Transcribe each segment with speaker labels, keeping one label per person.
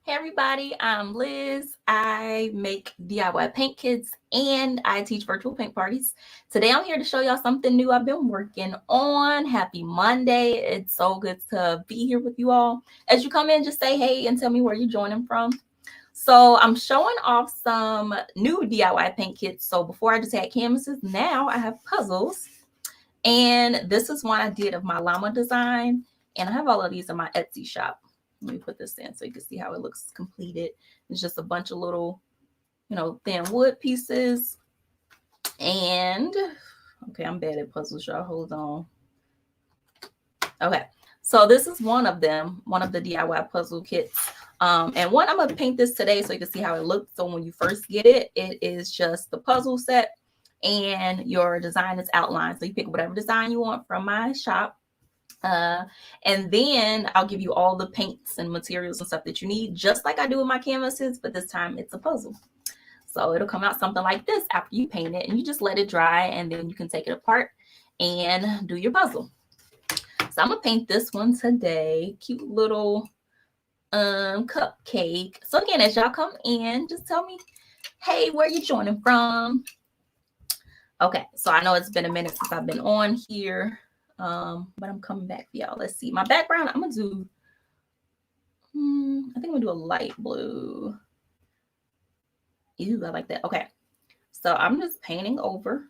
Speaker 1: Hey everybody, I'm Liz. I make DIY paint kits and I teach virtual paint parties. Today I'm here to show y'all something new I've been working on. Happy Monday. It's so good to be here with you all. As you come in, just say hey and tell me where you're joining from. So I'm showing off some new DIY paint kits. So before I just had canvases, now I have puzzles. And this is one I did of my llama design. And I have all of these in my Etsy shop. Let me put this in so you can see how it looks completed. It's just a bunch of little, thin wood pieces. And okay, I'm bad at puzzles, y'all. Hold on. Okay, so this is one of them, one of the DIY puzzle kits. And one, I'm gonna paint this today so you can see how it looks. So when you first get it, it is just the puzzle set and your design is outlined. So you pick whatever design you want from my shop. And then I'll give you all the paints and materials and stuff that you need, just like I do with my canvases, but this time it's a puzzle. So it'll come out something like this after you paint it, and you just let it dry, and then you can take it apart and do your puzzle. So I'm gonna paint this one today. Cute little cupcake. So again, as y'all come in, just tell me, hey, where you joining from? Okay, so I know it's been a minute since I've been on here. But I'm coming back for y'all. Let's see. My background, I'm gonna do I think I'm gonna do a light blue. Ew, I like that. Okay. So I'm just painting over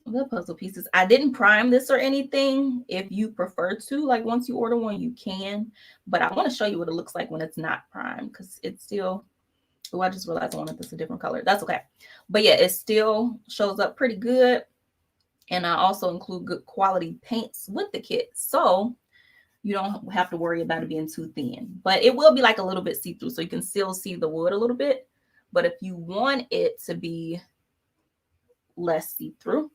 Speaker 1: the puzzle pieces. I didn't prime this or anything. If you prefer to, like once you order one, you can. But I want to show you what it looks like when it's not primed because it's still. Oh, I just realized I wanted this a different color. That's okay. But yeah, it still shows up pretty good. And I also include good quality paints with the kit. So you don't have to worry about it being too thin. But it will be like a little bit see-through. So you can still see the wood a little bit. But if you want it to be less see-through,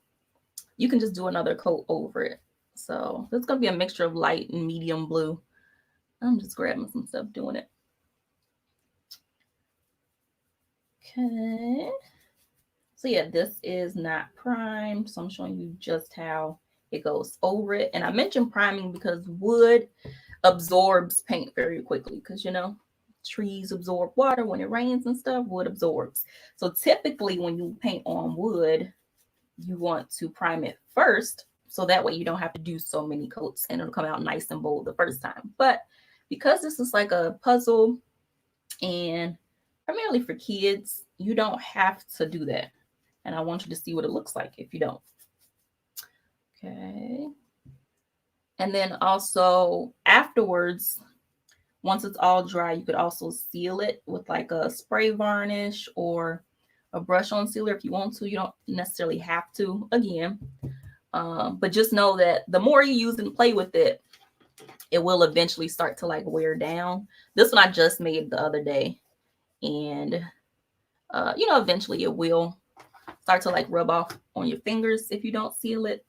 Speaker 1: you can just do another coat over it. So it's going to be a mixture of light and medium blue. I'm just grabbing some stuff doing it. Okay. So yeah, this is not primed. So I'm showing you just how it goes over it. And I mentioned priming because wood absorbs paint very quickly because, trees absorb water when it rains and stuff, wood absorbs. So typically when you paint on wood, you want to prime it first. So that way you don't have to do so many coats and it'll come out nice and bold the first time. But because this is like a puzzle and primarily for kids, you don't have to do that. And I want you to see what it looks like if you don't. Okay. And then also afterwards, once it's all dry, you could also seal it with like a spray varnish or a brush on sealer if you want to. You don't necessarily have to, again. But just know that the more you use and play with it, it will eventually start to like wear down. This one I just made the other day. And, eventually it will start to like rub off on your fingers if you don't seal it.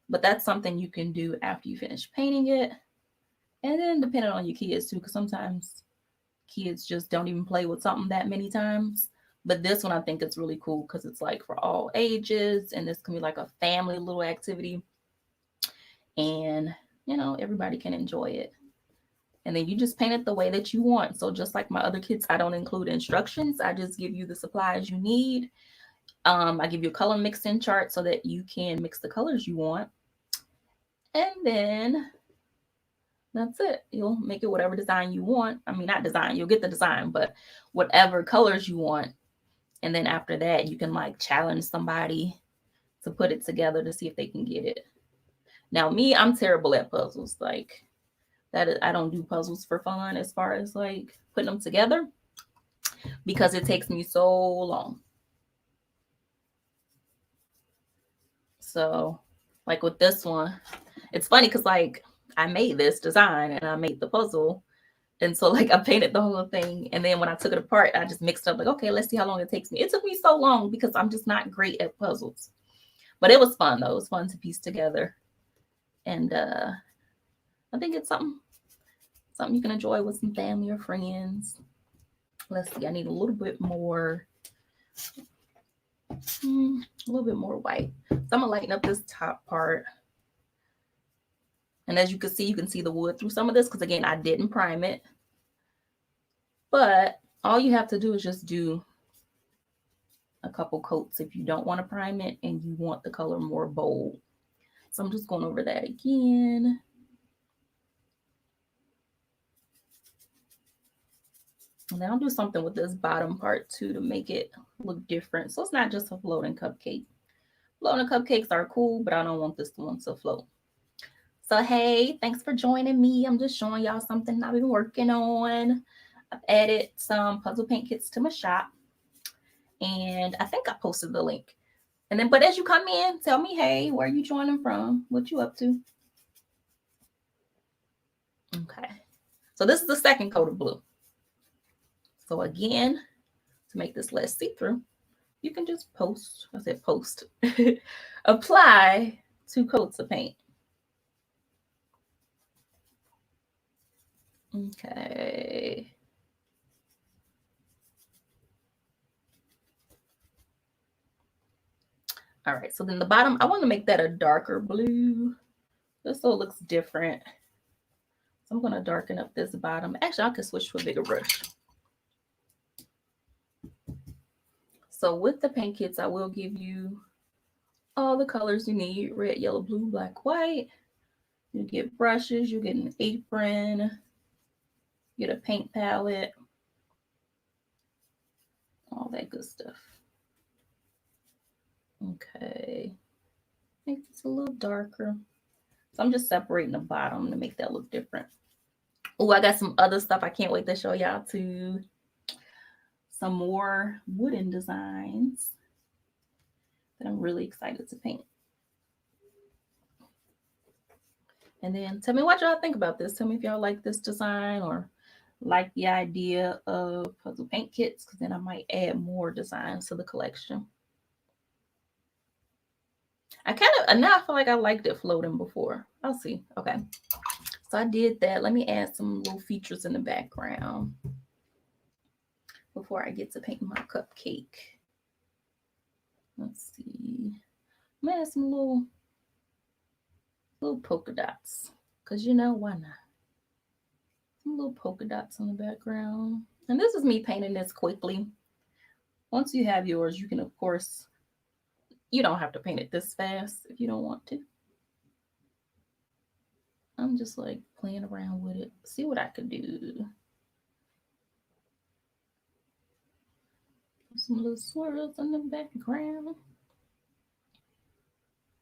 Speaker 1: But that's something you can do after you finish painting it. And then depending on your kids too, because sometimes kids just don't even play with something that many times. But this one I think is really cool because it's like for all ages and this can be like a family little activity. And, everybody can enjoy it. And then you just paint it the way that you want. So just like my other kits, I don't include instructions. I just give you the supplies you need. I give you a color mixing chart so that you can mix the colors you want. And then that's it. You'll make it whatever design you want. I mean, not design, you'll get the design, but whatever colors you want. And then after that, you can like challenge somebody to put it together to see if they can get it. Now, me, I'm terrible at puzzles. Like that, I don't do puzzles for fun as far as like putting them together because it takes me so long. So, like with this one, it's funny because like I made this design and I made the puzzle. And so like I painted the whole thing. And then when I took it apart, I just mixed up like, okay, let's see how long it takes me. It took me so long because I'm just not great at puzzles. But it was fun though. It was fun to piece together. And I think it's something you can enjoy with some family or friends. Let's see, I need a little bit more white. So I'm gonna lighten up this top part. And as you can see the wood through some of this because again, I didn't prime it. But all you have to do is just do a couple coats if you don't want to prime it and you want the color more bold. So I'm just going over that again. And then I'll do something with this bottom part too to make it look different. So it's not just a floating cupcake. Floating cupcakes are cool, but I don't want this one to float. So hey, thanks for joining me. I'm just showing y'all something I've been working on. I've added some puzzle paint kits to my shop. And I think I posted the link. And then, but as you come in, tell me, hey, where are you joining from? What you up to? Okay. So this is the second coat of blue. So again, to make this less see-through, you can just apply 2 coats of paint. Okay. All right, so then the bottom, I want to make that a darker blue, just so it looks different. So I'm going to darken up this bottom. Actually, I could switch to a bigger brush. So with the paint kits, I will give you all the colors you need: red, yellow, blue, black, white. You get brushes, you get an apron, you get a paint palette, all that good stuff. Okay, make this a little darker. So I'm just separating the bottom to make that look different. Oh, I got some other stuff I can't wait to show y'all too. Some more wooden designs that I'm really excited to paint. And then tell me what y'all think about this. Tell me if y'all like this design or like the idea of puzzle paint kits, because then I might add more designs to the collection. Now I feel like I liked it floating before. I'll see. Okay. So I did that. Let me add some little features in the background before I get to painting my cupcake. Let's see. I'm gonna add some little polka dots, because you know, why not? Some little polka dots on the background. And this is me painting this quickly. Once you have yours, you can, of course, you don't have to paint it this fast if you don't want to. I'm just like playing around with it. See what I could do. Some little swirls in the background.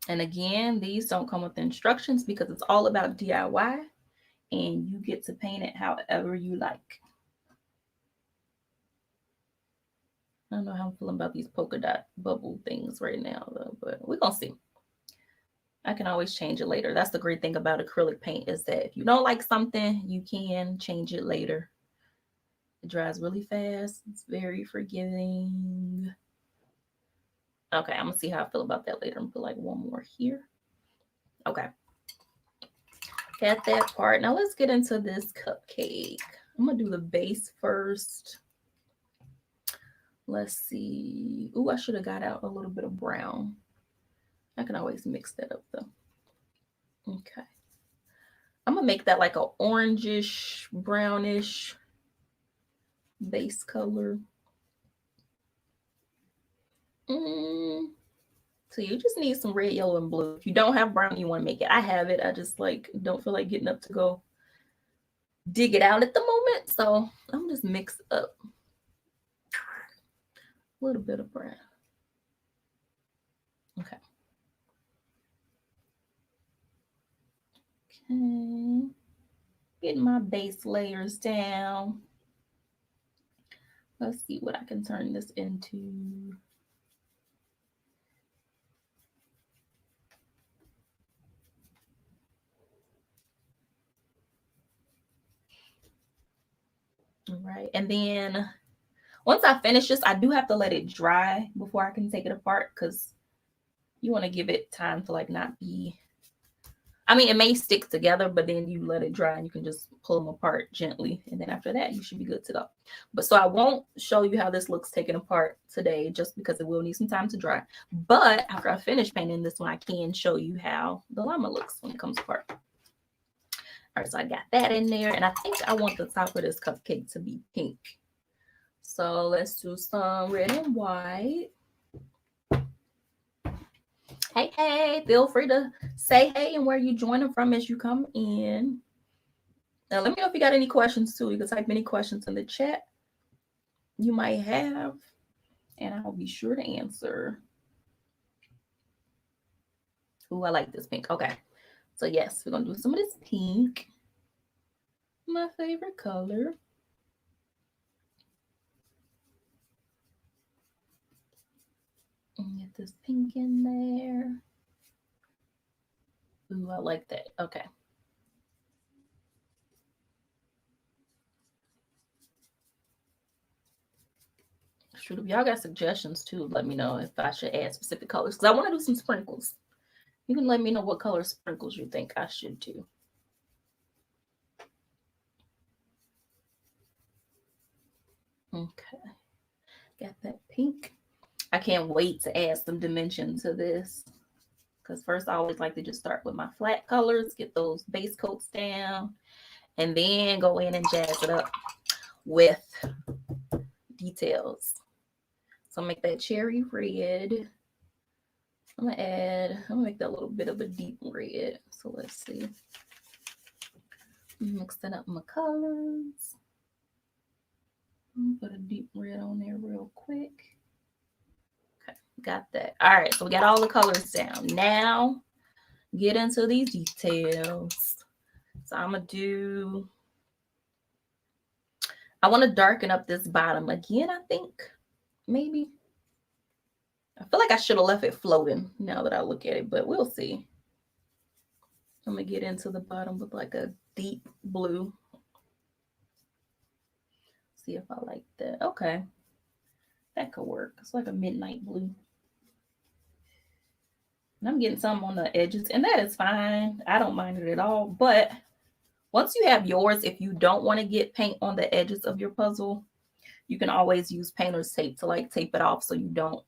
Speaker 1: And again, these don't come with instructions because it's all about DIY and you get to paint it however you like. I don't know how I'm feeling about these polka dot bubble things right now though, but we're gonna see. I can always change it later. That's the great thing about acrylic paint, is that if you don't like something, you can change it later. It dries really fast. It's very forgiving. Okay, I'm gonna see how I feel about that later. I'm gonna put like one more here. Okay. Got that part. Now let's get into this cupcake. I'm gonna do the base first. Let's see. Ooh, I should have got out a little bit of brown. I can always mix that up though. Okay. I'm gonna make that like a orangish, brownish base color. So you just need some red, yellow, and blue. If you don't have brown, you want to make it. I have it. I just like don't feel like getting up to go dig it out at the moment. So I'm just mix up a little bit of brown. Okay. Okay. Getting my base layers down. Let's see what I can turn this into. All right. And then once I finish this, I do have to let it dry before I can take it apart, because you want to give it time to like not be, I mean, it may stick together, but then you let it dry and you can just pull them apart gently. And then after that, you should be good to go. But so I won't show you how this looks taken apart today, just because it will need some time to dry. But after I finish painting this one, I can show you how the llama looks when it comes apart. All right, so I got that in there. And I think I want the top of this cupcake to be pink. So let's do some red and white. Hey, feel free to say hey and where you joining from as you come in. Now, let me know if you got any questions too. You can type any questions in the chat you might have, and I'll be sure to answer. Ooh, I like this pink. Okay. So, yes, we're going to do some of this pink. My favorite color. And get this pink in there. Ooh, I like that. Okay. Shoot, if y'all got suggestions too, let me know if I should add specific colors because I want to do some sprinkles. You can let me know what color sprinkles you think I should do. Okay, got that pink. I can't wait to add some dimension to this because first I always like to just start with my flat colors, get those base coats down, and then go in and jazz it up with details. So make that cherry red. I'm gonna make that a little bit of a deep red. So let's see. Mixing up my colors. Put a deep red on there real quick. Okay, got that. All right, so we got all the colors down. Now get into these details. So I'm gonna do, I want to darken up this bottom again, I think. Maybe. I feel like I should have left it floating now that I look at it, but we'll see. I'm gonna get into the bottom with like a deep blue. See if I like that. Okay. That could work. It's like a midnight blue. And I'm getting some on the edges, and that is fine. I don't mind it at all. But once you have yours, if you don't want to get paint on the edges of your puzzle, you can always use painter's tape to like tape it off so you don't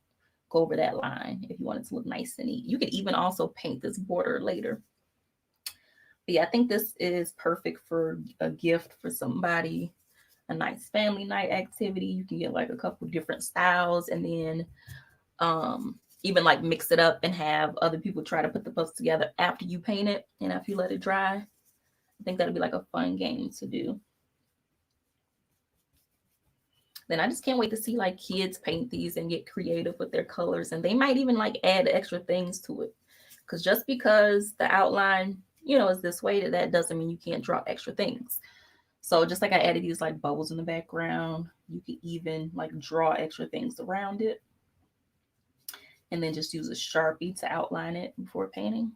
Speaker 1: go over that line if you want it to look nice and neat. You could even also paint this border later. But yeah, I think this is perfect for a gift for somebody, a nice family night activity. You can get like a couple different styles and then even like mix it up and have other people try to put the puzzle together after you paint it and after you let it dry. I think that'll be like a fun game to do. Then I just can't wait to see like kids paint these and get creative with their colors, and they might even like add extra things to it. Because just because the outline, is this way, that doesn't mean you can't draw extra things. So just like I added these like bubbles in the background, you can even like draw extra things around it. And then just use a Sharpie to outline it before painting.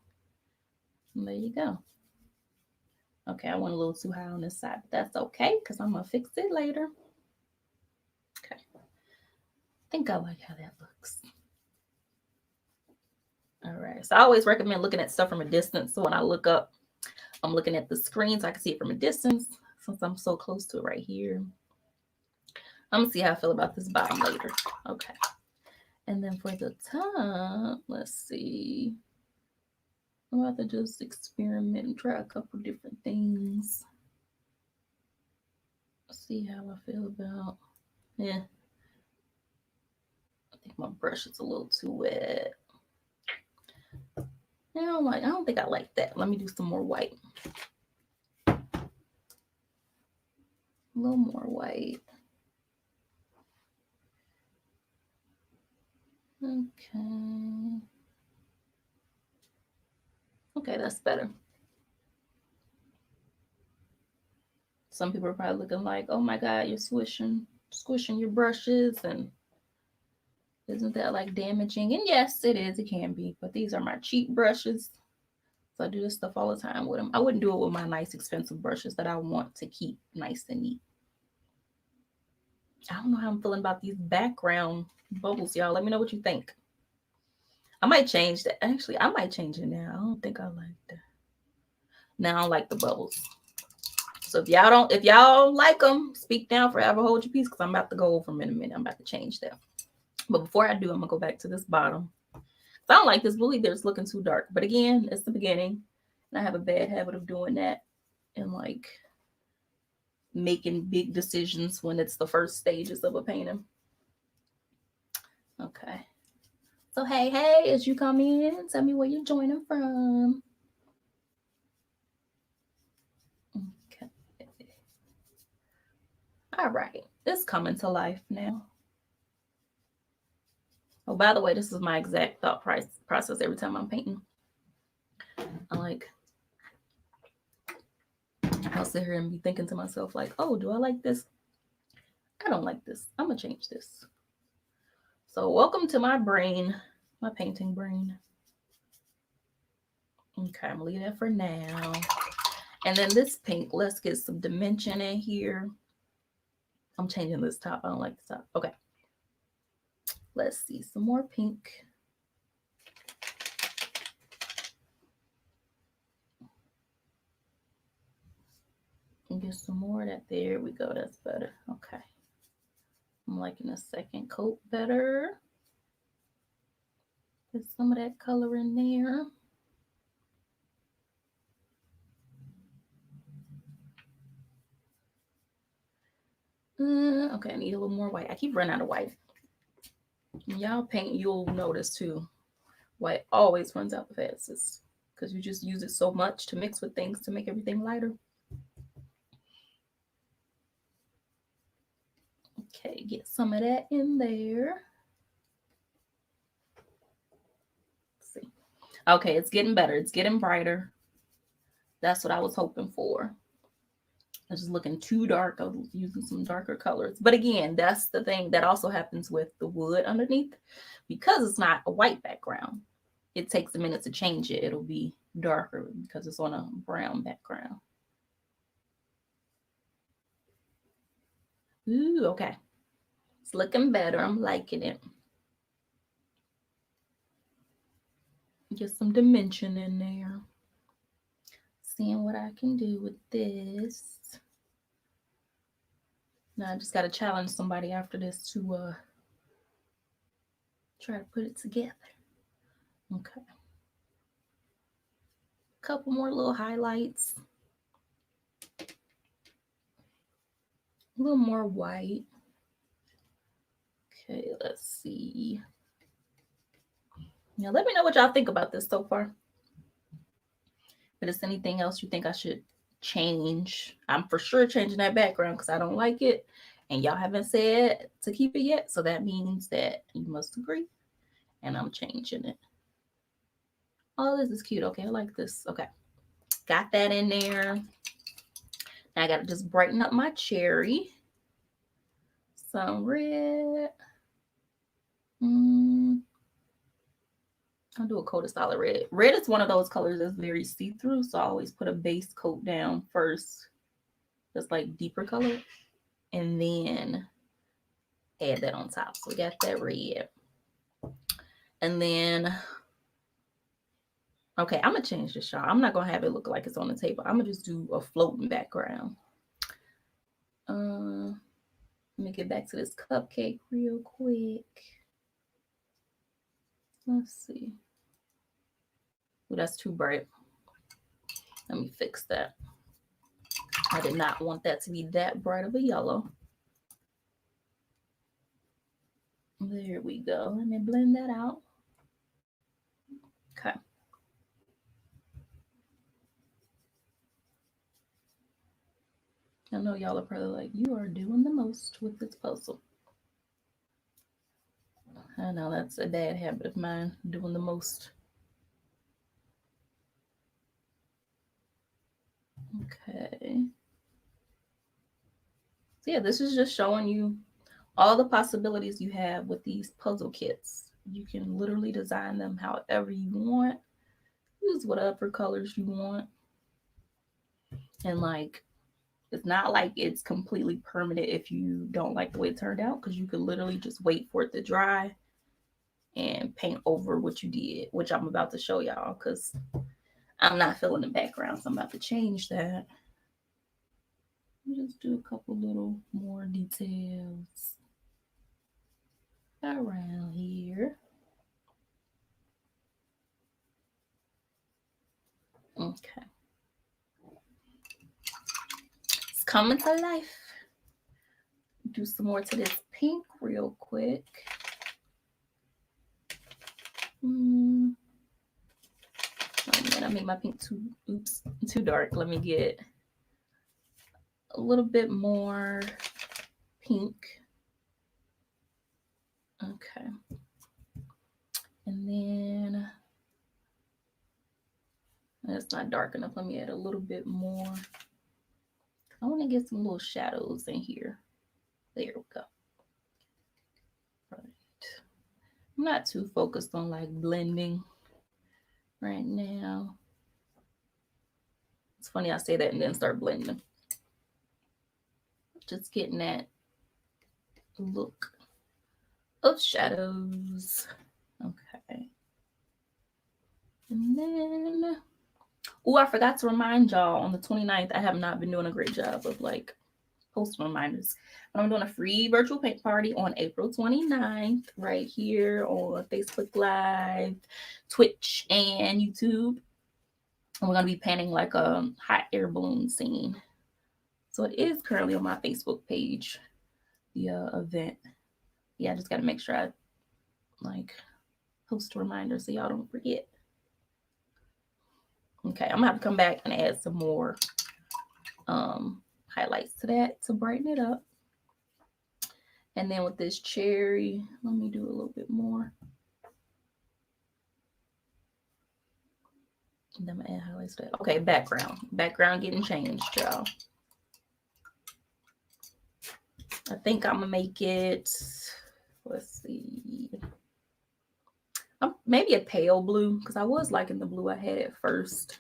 Speaker 1: And there you go. Okay, I went a little too high on this side, but that's okay because I'm going to fix it later. Okay. I think I like how that looks. All right. So I always recommend looking at stuff from a distance. So when I look up, I'm looking at the screen so I can see it from a distance since I'm so close to it right here. I'm going to see how I feel about this bottom later. Okay. And then for the top, let's see. I'm about to just experiment and try a couple different things. See how I feel about. Yeah. I think my brush is a little too wet. I don't think I like that. Let me do some more white. A little more white. Okay. Okay, that's better. Some people are probably looking like, oh my God, you're squishing your brushes, and isn't that like damaging? And yes, it is, it can be, but these are my cheap brushes. So I do this stuff all the time with them. I wouldn't do it with my nice expensive brushes that I want to keep nice and neat. I don't know how I'm feeling about these background bubbles, y'all. Let me know what you think. I might change that. Actually, I might change it now. I don't think I like that. Now I don't like the bubbles. So if y'all like them, speak down forever, hold your peace, because I'm about to go over them in a minute. I'm about to change that. But before I do, I'm gonna go back to this bottom. I don't like this blue either. It's looking too dark. But again, it's the beginning. And I have a bad habit of doing that and like making big decisions when it's the first stages of a painting. Okay. So hey, as you come in, tell me where you're joining from. Okay. All right. It's coming to life now. Oh, by the way, this is my exact thought process every time I'm painting. I'll sit here and be thinking to myself, like, oh, do I like this? I don't like this. I'm going to change this. So welcome to my brain, my painting brain. Okay, I'm going to leave that for now. And then this pink, let's get some dimension in here. I'm changing this top. I don't like the top. Okay. Let's see some more pink. And get some more of that. There we go. That's better. Okay. I'm liking the second coat better. Get some of that color in there. Okay, I need a little more white. I keep running out of white. When y'all paint, you'll notice too. White always runs out the fastest because you just use it so much to mix with things to make everything lighter. Okay, get some of that in there. Let's see. Okay, it's getting better. It's getting brighter. That's what I was hoping for. It's just looking too dark. I was using some darker colors. But again, that's the thing that also happens with the wood underneath. Because it's not a white background, it takes a minute to change it. It'll be darker because it's on a brown background. Ooh, okay. It's looking better. I'm liking it. Get some dimension in there. Seeing what I can do with this. Now I just got to challenge somebody after this to try to put it together. Okay. Couple more little highlights. A little more white. Okay, let's see. Now let me know what y'all think about this so far. If there's anything else you think I should change, I'm for sure changing that background because I don't like it. And y'all haven't said to keep it yet. So that means that you must agree. And I'm changing it. Oh, this is cute. Okay, I like this. Okay. Got that in there. Now I got to just brighten up my cherry. Some red. I'll do a coat of solid red. Red is one of those colors that's very see-through. So I always put a base coat down first. Just like deeper color. And then add that on top. So we got that red. And then, okay, I'm going to change this, y'all. I'm not going to have it look like it's on the table. I'm going to just do a floating background. Let me get back to this cupcake real quick. Let's see. Oh, that's too bright. Let me fix that. I did not want that to be that bright of a yellow. There we go. Let me blend that out. Okay. I know y'all are probably like, you are doing the most with this puzzle. I know that's a bad habit of mine, doing the most. Okay. So yeah, this is just showing you all the possibilities you have with these puzzle kits. You can literally design them however you want. Use whatever colors you want. And like, it's not like it's completely permanent if you don't like the way it turned out, because you could literally just wait for it to dry and paint over what you did, which I'm about to show y'all because I'm not filling the background. So I'm about to change that. Just do a couple little more details around here. Okay. coming to life. Do some more to this pink real quick. Oh man, I made my pink too dark. Let me get a little bit more pink. Okay. And then that's not dark enough. Let me add a little bit more. I want to get some little shadows in here. There we go. Right. I'm not too focused on like blending right now. It's funny I say that and then start blending. Just getting that look of shadows. Okay. And then, I forgot to remind y'all on the 29th, I have not been doing a great job of like posting reminders. But I'm doing a free virtual paint party on April 29th right here on Facebook Live, Twitch, and YouTube. And we're going to be painting like a hot air balloon scene. So it is currently on my Facebook page, the event. Yeah, I just got to make sure I like post a reminder so y'all don't forget. Okay, I'm gonna have to come back and add some more highlights to that to brighten it up. And then with this cherry, let me do a little bit more. And then I'm gonna add highlights to that. Okay, background getting changed, y'all. I think I'm gonna make it, let's see, maybe a pale blue, because I was liking the blue I had at first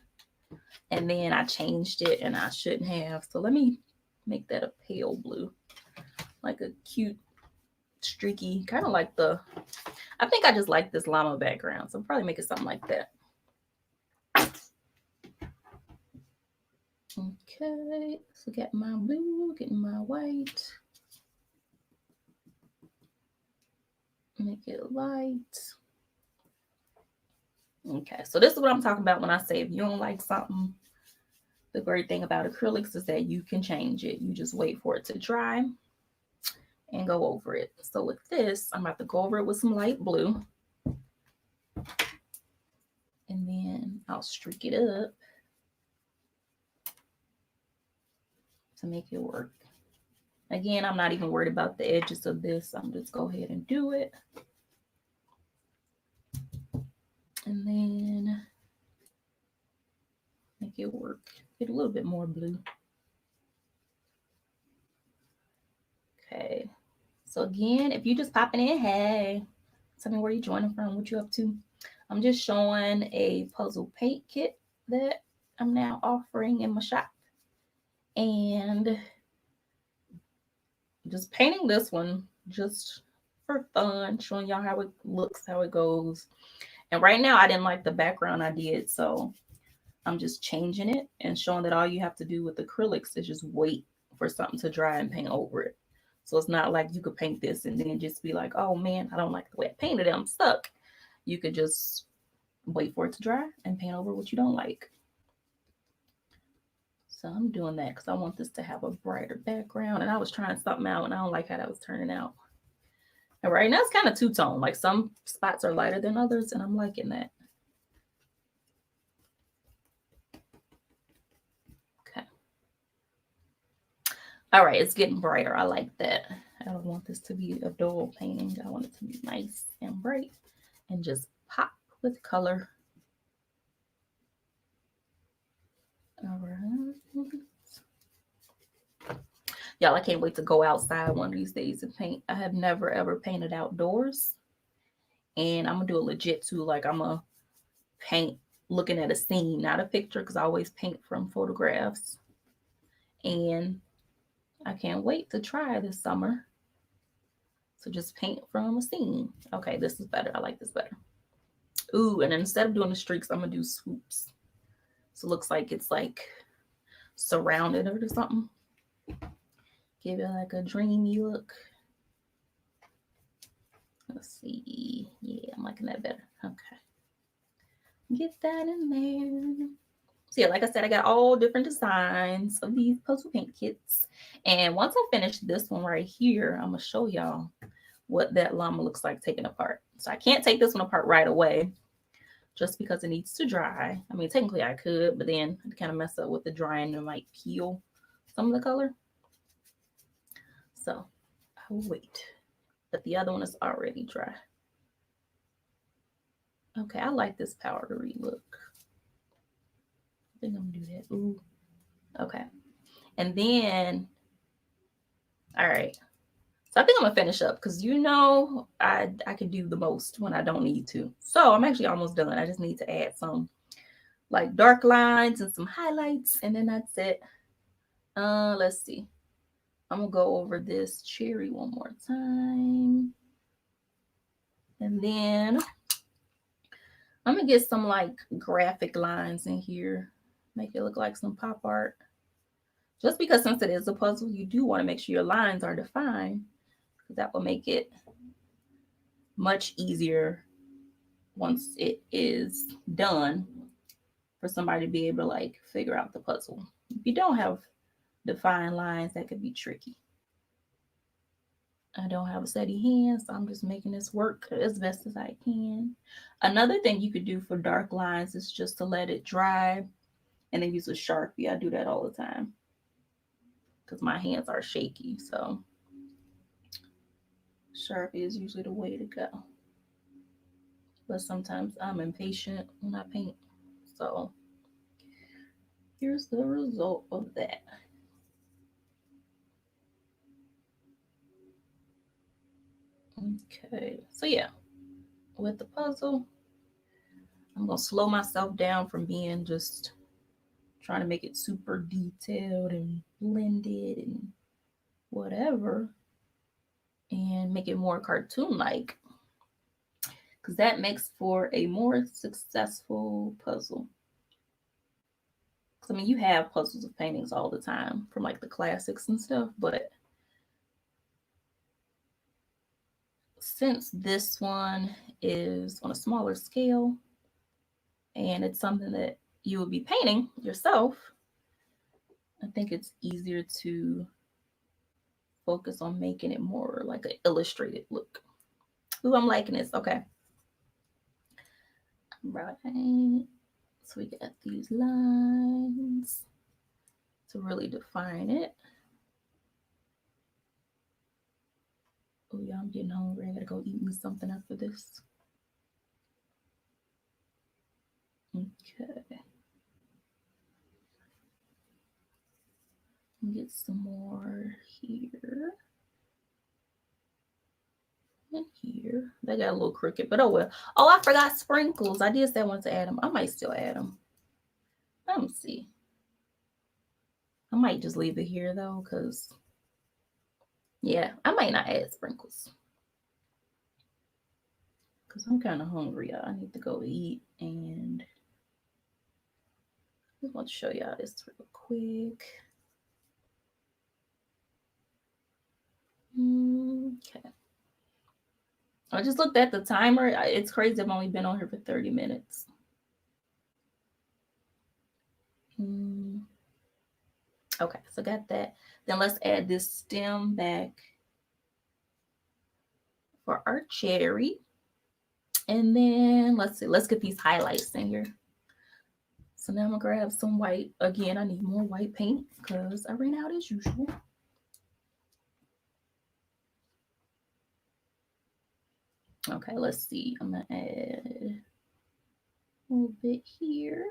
Speaker 1: and then I changed it and I shouldn't have. So let me make that a pale blue, like a cute streaky, kind of like I think I just like this llama background, so I'll probably make it something like that. Okay, so get my blue, getting my white. Make it light. Okay, so this is what I'm talking about when I say if you don't like something, the great thing about acrylics is that you can change it. You just wait for it to dry and go over it. So with this, I'm about to go over it with some light blue. And then I'll streak it up to make it work. Again, I'm not even worried about the edges of this. I'm just go ahead and do it. And then make it work. Get a little bit more blue. Okay. So again, if you're just popping in, hey, tell me where you're joining from, what you up to. I'm just showing a puzzle paint kit that I'm now offering in my shop. And just painting this one just for fun, showing y'all how it looks, how it goes. And right now I didn't like the background I did, so I'm just changing it and showing that all you have to do with acrylics is just wait for something to dry and paint over it. So it's not like you could paint this and then just be like, oh man, I don't like the way I painted it, I'm stuck. You could just wait for it to dry and paint over what you don't like. So I'm doing that because I want this to have a brighter background. And I was trying something out and I don't like how that was turning out. And right now it's kind of two-tone. Like some spots are lighter than others and I'm liking that. Okay. All right, it's getting brighter. I like that. I don't want this to be a dull painting. I want it to be nice and bright and just pop with color. All right. Y'all, I can't wait to go outside one of these days and paint. I have never ever painted outdoors. And I'm gonna do it legit too. Like I'm gonna paint looking at a scene, not a picture, because I always paint from photographs. And I can't wait to try this summer. So just paint from a scene. Okay, this is better. I like this better. Ooh, and instead of doing the streaks, I'm gonna do swoops. So it looks like it's like surrounded or something. Give it like a dreamy look. Let's see. Yeah, I'm liking that better. Okay. Get that in there. So yeah, like I said, I got all different designs of these puzzle paint kits. And once I finish this one right here, I'm gonna show y'all what that llama looks like taken apart. So I can't take this one apart right away just because it needs to dry. I mean, technically I could, but then I'd kind of mess up with the drying and might peel some of the color. So I will wait. But the other one is already dry. Okay, I like this powdery look. I think I'm gonna do that. Ooh. Okay. And then, all right. So I think I'm gonna finish up because I can do the most when I don't need to. So I'm actually almost done. I just need to add some like dark lines and some highlights, and then that's it. Let's see. I'm gonna go over this cherry one more time. And then I'm gonna get some like graphic lines in here. Make it look like some pop art. Just because since it is a puzzle, you do want to make sure your lines are defined. Because that will make it much easier once it is done for somebody to be able to like figure out the puzzle. If you don't have defined lines, that could be tricky. I don't have a steady hand, so I'm just making this work as best as I can. Another thing you could do for dark lines is just to let it dry and then use a Sharpie. I do that all the time because my hands are shaky. So Sharpie is usually the way to go. But sometimes I'm impatient when I paint. So here's the result of that. Okay, so yeah, with the puzzle, I'm gonna slow myself down from being just trying to make it super detailed and blended and whatever, and make it more cartoon like, because that makes for a more successful puzzle. Because I mean, you have puzzles of paintings all the time from like the classics and stuff, but since this one is on a smaller scale and it's something that you will be painting yourself, I think it's easier to focus on making it more like an illustrated look. Ooh, I'm liking this. Okay. Right. So we got these lines to really define it. Oh yeah, I'm getting hungry. I gotta go eat me something after this. Okay. Get some more here. And here. They got a little crooked, but oh well. Oh, I forgot sprinkles. I did say I wanted to add them. I might still add them. Let me see. I might just leave it here though, because yeah, I might not add sprinkles. Because I'm kind of hungry. I need to go eat, and I just want to show y'all this real quick. Okay. I just looked at the timer. It's crazy. I've only been on here for 30 minutes. Okay, so got that. Then let's add this stem back for our cherry. And then let's see, let's get these highlights in here. So now I'm gonna grab some white. Again, I need more white paint because I ran out as usual. Okay, let's see. I'm gonna add a little bit here.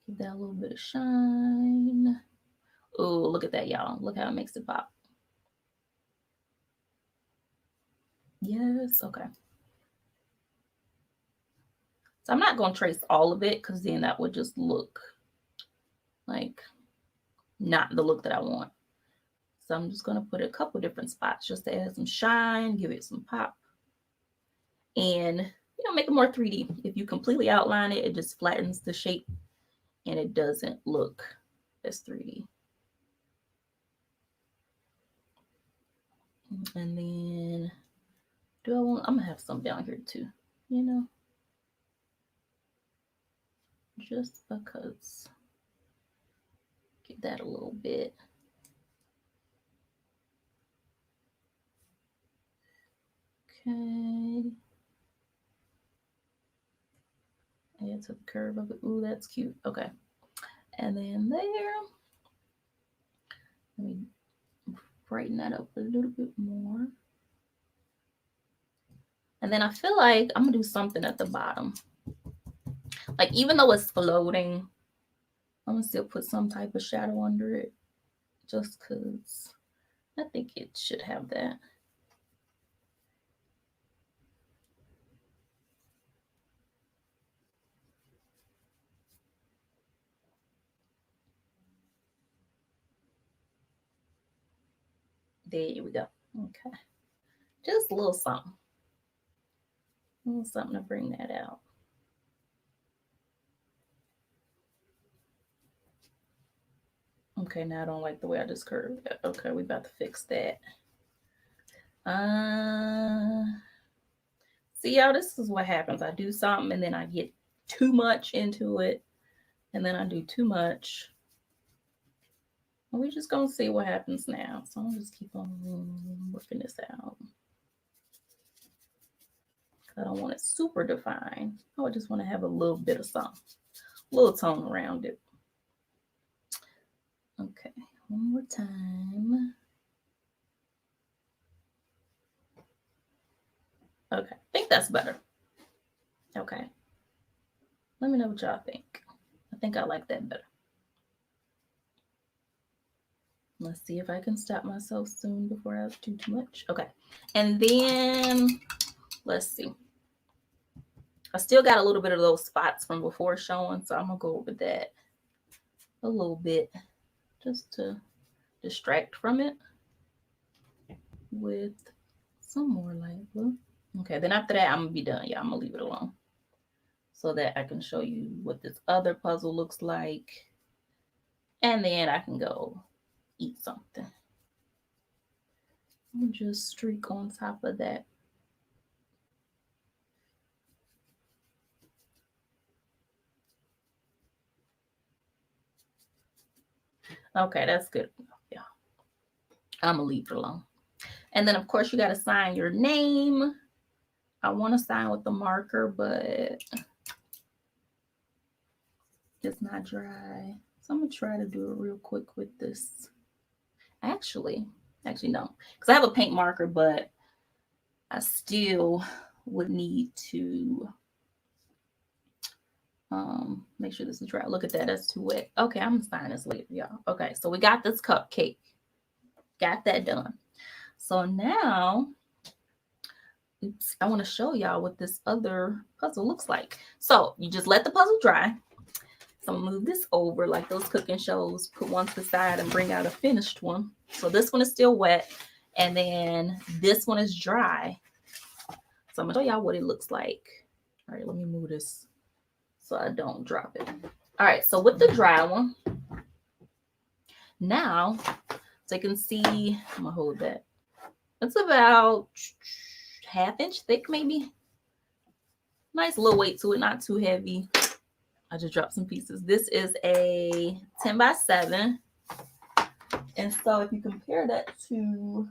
Speaker 1: Give that a little bit of shine. Oh, look at that, y'all. Look how it makes it pop. Yes, okay. So I'm not gonna trace all of it because then that would just look like not the look that I want. So I'm just gonna put a couple different spots just to add some shine, give it some pop, and make it more 3D. If you completely outline it, it just flattens the shape and it doesn't look as 3D. And then I'm gonna have some down here too, just because. Get that a little bit. Okay. Add to the curve of it. Ooh, that's cute. Okay. And then there. Let me brighten that up a little bit more. And then I feel like I'm gonna do something at the bottom. Like even though it's floating, I'm gonna still put some type of shadow under it just because I think it should have that. There we go. Okay. Just a little something. A little something to bring that out. Okay, now I don't like the way I just curved it. Okay, we about to fix that. See y'all, this is what happens. I do something and then I get too much into it. And then I do too much. And we're just gonna see what happens now. So I'm just keep on working this out. I don't want it super defined. I just want to have a little bit of something, a little tone around it. Okay, one more time. Okay, I think that's better. Okay. Let me know what y'all think. I think I like that better. Let's see if I can stop myself soon before I do too much. Okay. And then let's see. I still got a little bit of those spots from before showing, so I'm gonna go over that a little bit just to distract from it with some more light blue. Okay, then after that, I'm gonna be done. Yeah, I'm gonna leave it alone so that I can show you what this other puzzle looks like. And then I can go eat something. I'll just streak on top of that. Okay, that's good. Yeah, I'm gonna leave it alone. And then of course you gotta sign your name. I want to sign with the marker, but it's not dry. So I'm gonna try to do it real quick with this. Actually no, because I have a paint marker, but I still would need to make sure this is dry. Look at that, that's too wet. Okay, I'm gonna sign this later, y'all. Okay, so we got this cupcake. Got that done. So now, oops, I want to show y'all what this other puzzle looks like. So you just let the puzzle dry. So I'm gonna move this over like those cooking shows, put one to the side and bring out a finished one. So this one is still wet, and then this one is dry. So I'm gonna show y'all what it looks like. All right, let me move this so I don't drop it. All right, so with the dry one, now, so you can see, I'm gonna hold that. It's about ½ inch thick, maybe. Nice little weight to it, not too heavy. I just dropped some pieces. This is a 10 by 7. And so if you compare that to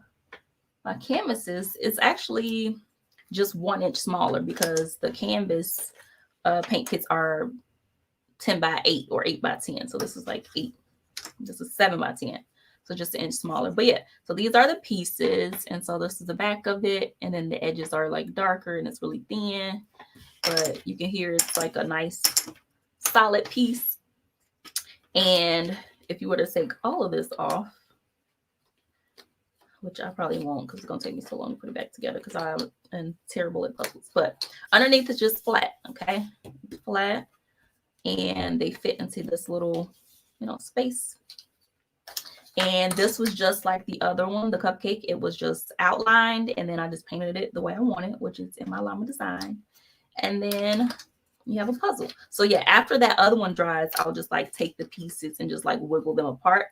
Speaker 1: my canvases, it's actually just 1 inch smaller because the canvas paint kits are 10 by 8 or 8 by 10. So this is like 8. This is 7 by 10. So just 1 inch smaller. But yeah, so these are the pieces. And so this is the back of it. And then the edges are like darker and it's really thin. But you can hear it's like a nice solid piece. And if you were to take all of this off, which I probably won't because it's going to take me so long to put it back together because I'm terrible at puzzles. But underneath is just flat, okay? Flat. And they fit into this little, space. And this was just like the other one, the cupcake. It was just outlined, and then I just painted it the way I want it, which is in my llama design. And then you have a puzzle. So yeah, after that other one dries, I'll just like take the pieces and just like wiggle them apart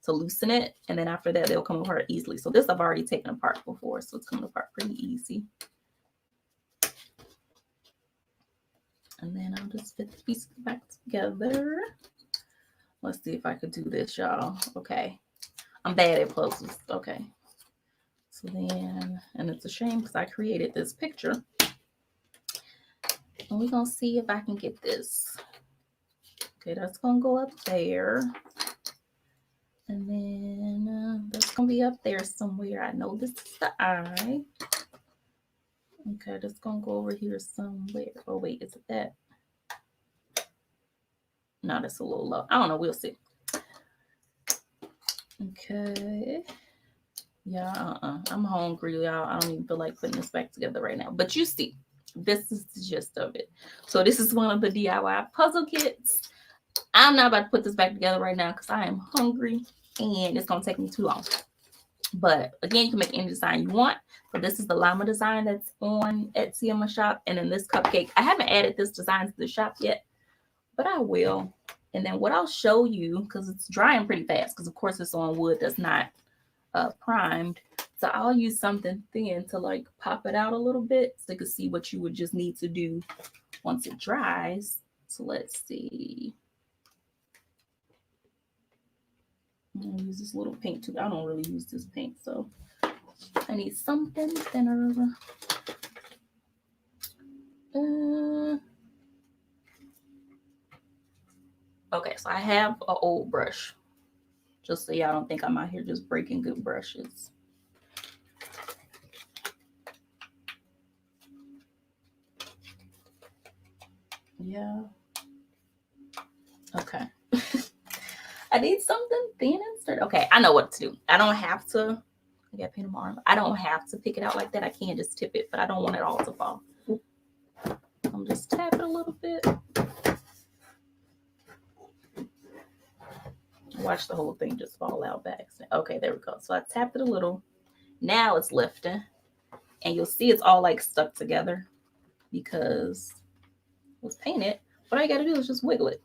Speaker 1: to loosen it. And then after that, they'll come apart easily. So this I've already taken apart before, so it's coming apart pretty easy. And then I'll just fit the pieces back together. Let's see if I could do this, y'all. Okay. I'm bad at puzzles. Okay. So then, and it's a shame because I created this picture. And we're going to see if I can get this. Okay, that's going to go up there. And then that's going to be up there somewhere. I know this is the eye. Okay, that's going to go over here somewhere. Oh, wait, is it that? No, that's a little low. I don't know. We'll see. Okay. Yeah, I'm hungry, y'all. I don't even feel like putting this back together right now. But you see, this is the gist of it. So this is one of the DIY puzzle kits. I'm not about to put this back together right now because I am hungry and it's going to take me too long. But again, you can make any design you want. So this is the llama design that's on Etsy in my shop. And then this cupcake. I haven't added this design to the shop yet, but I will. And then what I'll show you, because it's drying pretty fast, because of course it's on wood that's not primed. So I'll use something thin to like pop it out a little bit so you can see what you would just need to do once it dries. So let's see. I'm gonna use this little paint too. I don't really use this paint, so I need something thinner. Okay, so I have an old brush, just so y'all don't think I'm out here just breaking good brushes. Yeah. Okay. I need something thin and sturdy. Okay, I know what to do. I don't have to. I got paint on my arm. I don't have to pick it out like that. I can just tip it, but I don't want it all to fall. I'm just tap it a little bit. Watch the whole thing just fall out back. Okay, there we go. So I tapped it a little. Now it's lifting. And you'll see it's all like stuck together because it was painted. What all you gotta do is just wiggle it.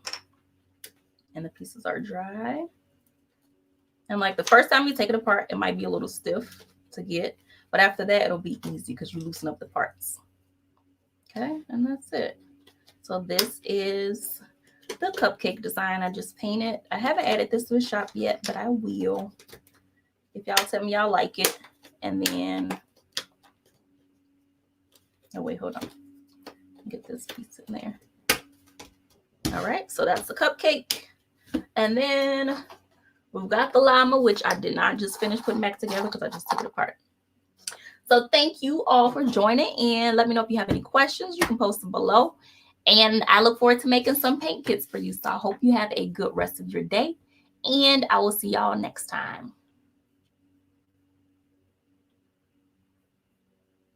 Speaker 1: And the pieces are dry. And like the first time you take it apart, it might be a little stiff to get. But after that, it'll be easy because you loosen up the parts. Okay, and that's it. So this is the cupcake design I just painted. I haven't added this to the shop yet, but I will. If y'all tell me y'all like it. And then, oh wait, hold on. Get this piece in there. All right, so that's the cupcake. And then we've got the llama, which I did not just finish putting back together because I just took it apart. So thank you all for joining in. Let me know if you have any questions. You can post them below. And I look forward to making some paint kits for you. So I hope you have a good rest of your day. And I will see y'all next time.